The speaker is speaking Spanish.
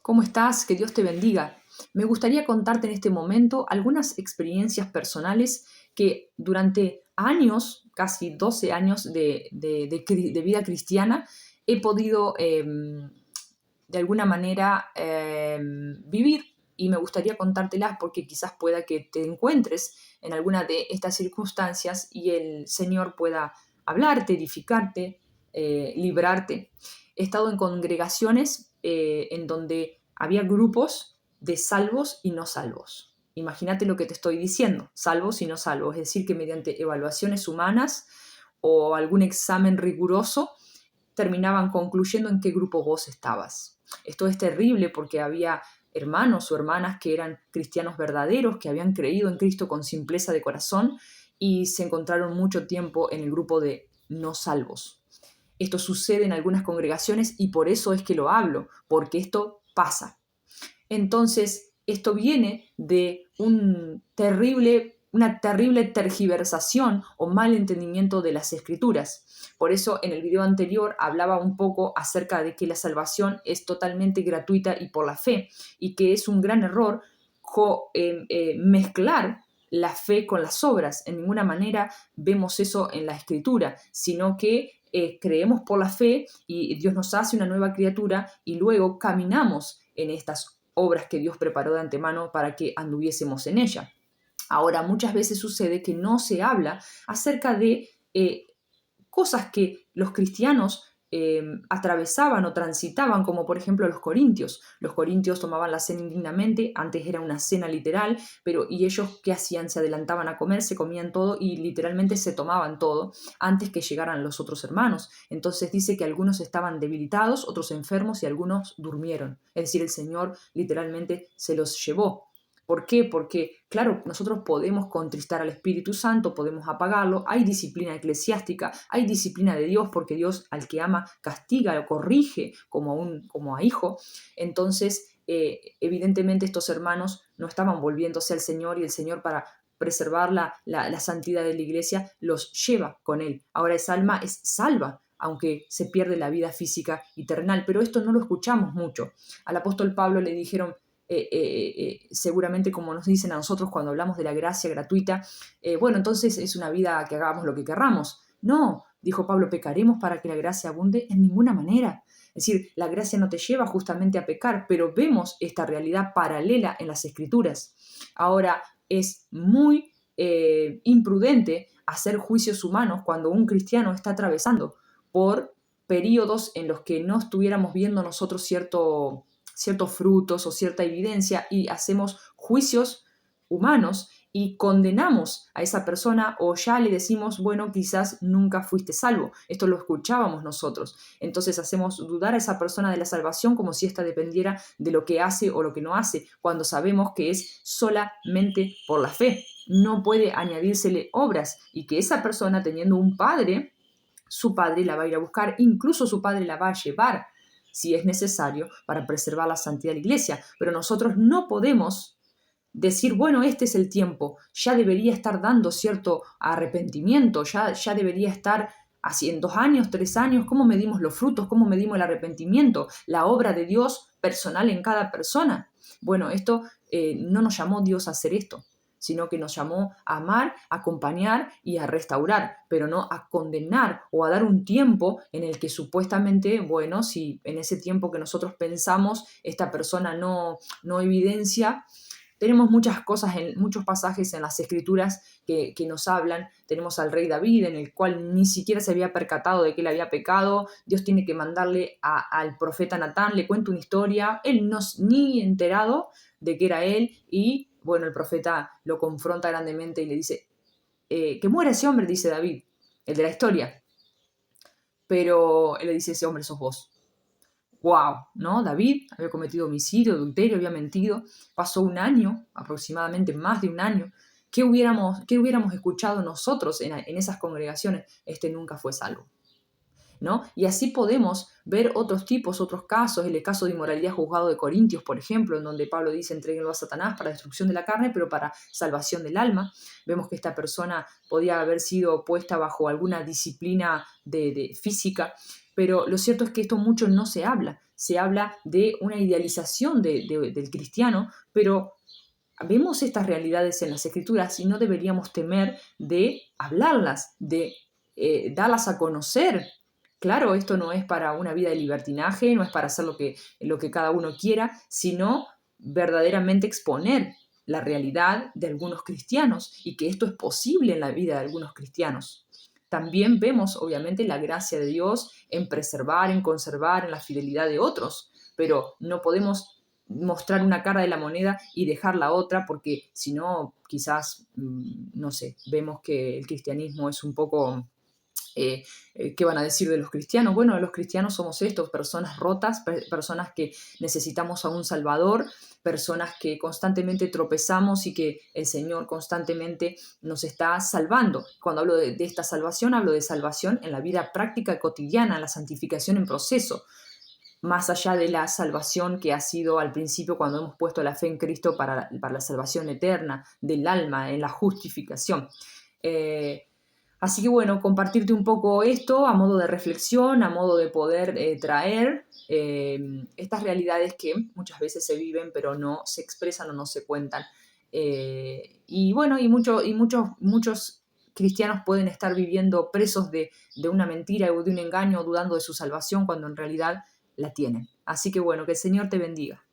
¿Cómo estás? Que Dios te bendiga. Me gustaría contarte en este momento algunas experiencias personales que durante años, casi 12 años de vida cristiana, he podido de alguna manera vivir, y me gustaría contártelas porque quizás pueda que te encuentres en alguna de estas circunstancias y el Señor pueda hablarte, edificarte, librarte. He estado en congregaciones en donde había grupos de salvos y no salvos. Imagínate lo que te estoy diciendo, salvos y no salvos, es decir, que mediante evaluaciones humanas o algún examen riguroso terminaban concluyendo en qué grupo vos estabas. Esto es terrible porque había hermanos o hermanas que eran cristianos verdaderos, que habían creído en Cristo con simpleza de corazón y se encontraron mucho tiempo en el grupo de no salvos. Esto sucede en algunas congregaciones y por eso es que lo hablo, porque esto pasa. Entonces, esto viene de una terrible tergiversación o mal entendimiento de las escrituras. Por eso en el video anterior hablaba un poco acerca de que la salvación es totalmente gratuita y por la fe, y que es un gran error mezclar la fe con las obras. En ninguna manera vemos eso en la escritura, sino que creemos por la fe y Dios nos hace una nueva criatura y luego caminamos en estas obras que Dios preparó de antemano para que anduviésemos en ella. Ahora, muchas veces sucede que no se habla acerca de cosas que los cristianos atravesaban o transitaban, como por ejemplo los corintios. Los corintios tomaban la cena indignamente, antes era una cena literal, y ellos ¿qué hacían? Se adelantaban a comer, se comían todo y literalmente se tomaban todo antes que llegaran los otros hermanos. Entonces dice que algunos estaban debilitados, otros enfermos y algunos durmieron. Es decir, el Señor literalmente se los llevó. ¿Por qué? Porque, claro, nosotros podemos contristar al Espíritu Santo, podemos apagarlo, hay disciplina eclesiástica, hay disciplina de Dios, porque Dios al que ama castiga o corrige como a hijo. Entonces, evidentemente estos hermanos no estaban volviéndose al Señor y el Señor para preservar la santidad de la iglesia los lleva con él. Ahora esa alma es salva, aunque se pierde la vida física y terrenal, pero esto no lo escuchamos mucho. Al apóstol Pablo le dijeron, seguramente como nos dicen a nosotros cuando hablamos de la gracia gratuita, bueno, entonces es una vida que hagamos lo que querramos. No, dijo Pablo, ¿pecaremos para que la gracia abunde? En ninguna manera. Es decir, la gracia no te lleva justamente a pecar, pero vemos esta realidad paralela en las Escrituras. Ahora, es muy imprudente hacer juicios humanos cuando un cristiano está atravesando por periodos en los que no estuviéramos viendo nosotros ciertos frutos o cierta evidencia y hacemos juicios humanos y condenamos a esa persona o ya le decimos, bueno, quizás nunca fuiste salvo. Esto lo escuchábamos nosotros. Entonces hacemos dudar a esa persona de la salvación como si ésta dependiera de lo que hace o lo que no hace, cuando sabemos que es solamente por la fe. No puede añadírsele obras y que esa persona teniendo un padre, su padre la va a ir a buscar, incluso su padre la va a llevar si es necesario para preservar la santidad de la iglesia. Pero nosotros no podemos decir, bueno, este es el tiempo, ya debería estar dando cierto arrepentimiento, ya debería estar así en 2 años, 3 años, ¿cómo medimos los frutos? ¿Cómo medimos el arrepentimiento? La obra de Dios personal en cada persona. Bueno, esto no nos llamó Dios a hacer esto, sino que nos llamó a amar, a acompañar y a restaurar, pero no a condenar o a dar un tiempo en el que supuestamente, bueno, si en ese tiempo que nosotros pensamos esta persona no evidencia. Tenemos muchas cosas, muchos pasajes en las Escrituras que nos hablan. Tenemos al rey David, en el cual ni siquiera se había percatado de que él había pecado. Dios tiene que mandarle al profeta Natán, le cuenta una historia. Él no es ni enterado de que era él y, bueno, el profeta lo confronta grandemente y le dice, que muera ese hombre, dice David, el de la historia. Pero él le dice, ese hombre sos vos. ¡Wow! ¿No? David había cometido homicidio, adulterio, había mentido. Pasó 1 año, aproximadamente más de 1 año. ¿Qué hubiéramos escuchado nosotros en esas congregaciones? Este nunca fue salvo, ¿no? Y así podemos ver otros tipos, otros casos, el caso de inmoralidad juzgado de Corintios, por ejemplo, en donde Pablo dice, entréguenlo a Satanás para destrucción de la carne, pero para salvación del alma. Vemos que esta persona podía haber sido puesta bajo alguna disciplina de física, pero lo cierto es que esto mucho no se habla. Se habla de una idealización del cristiano, pero vemos estas realidades en las Escrituras y no deberíamos temer de hablarlas, de darlas a conocer. Claro, esto no es para una vida de libertinaje, no es para hacer lo que cada uno quiera, sino verdaderamente exponer la realidad de algunos cristianos y que esto es posible en la vida de algunos cristianos. También vemos, obviamente, la gracia de Dios en preservar, en conservar, en la fidelidad de otros, pero no podemos mostrar una cara de la moneda y dejar la otra, porque si no, quizás, no sé, vemos que el cristianismo es un poco ¿qué van a decir de los cristianos? Bueno, los cristianos somos estos, personas rotas, personas que necesitamos a un Salvador, personas que constantemente tropezamos y que el Señor constantemente nos está salvando. Cuando hablo de esta salvación, hablo de salvación en la vida práctica cotidiana, la santificación en proceso, más allá de la salvación que ha sido al principio cuando hemos puesto la fe en Cristo para la salvación eterna del alma, en la justificación. Eh, Así que bueno, compartirte un poco esto a modo de reflexión, a modo de poder traer estas realidades que muchas veces se viven pero no se expresan o no se cuentan. Y bueno, muchos cristianos pueden estar viviendo presos de una mentira o de un engaño, dudando de su salvación cuando en realidad la tienen. Así que bueno, que el Señor te bendiga.